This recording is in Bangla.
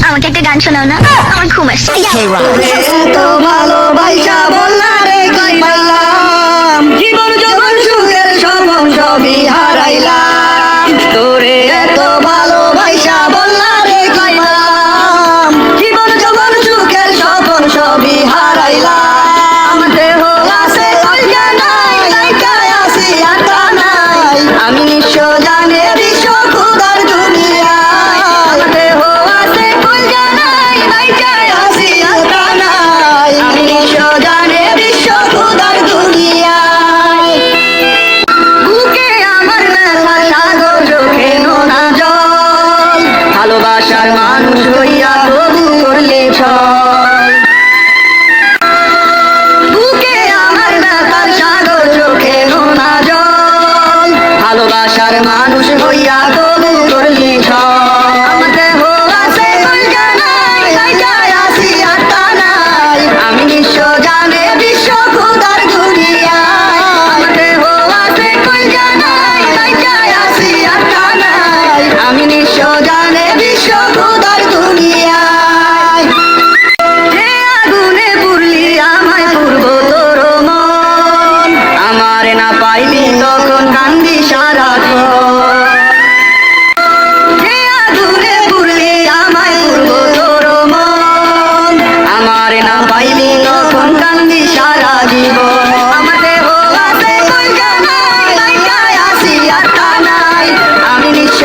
আমাকে একটা গান শোনাও না, আমার ঘুম আসছে। এত ভালোবাসা বললা রে কি পাইলাম, জীবন যখন সুখের স্বপন সবই হারাইলাম। তোরে এত ভালোবাসা বললা রে কি পাইলাম, জীবন যখন সুখের স্বপন সবই হারাইলাম। দেহ আছে কইয়া নাই, লাইকায় আছি আটা নাই, আমি নিঃস্ব জানে বিশ্ব খুদার দুনিয়ায়। দেহ আছে কইয়া নাই, লাইকায় আছি আটা নাই, আমি নিঃস্ব জানে বিশ্ব খুদার দুনিয়ায়। বুকে আমার মেলা সাগর, চোখে নোনা জল, ভালোবাসার মানুষ হইয়া তবু করলে ছল। বুকে আমার মেলা সাগর, চোখে নোনা জল, ভালোবাসার মানুষ হইয়া তবু করলে ছল। আমার দেহ আছে কইয়া নাই, লাইকায় আছি আটা নাই, আমি নিঃস্ব জানে বিশ্ব খুদার দুনিয়ায়। আমার দেহ আছে কইয়া নাই, লাইকায় আছি আটা নাই, আমি নিঃস্ব জানে বিশ্ব খুদার দুনিয়ায়। যে আগুনে পুরলি আমায় পূর্ব তোর মন, আমারে না পাইলি তখন কান্দি সারাক্ষণ। যে আগুনে পুরলি আমায় পূর্ব তোর মন, আমারে না পাইলি তখন কান্দি সারা জীবন। আমার দেহ আছে কইয়া নাই, লাইকায় আছি আটা নাই, আমি নিঃস্ব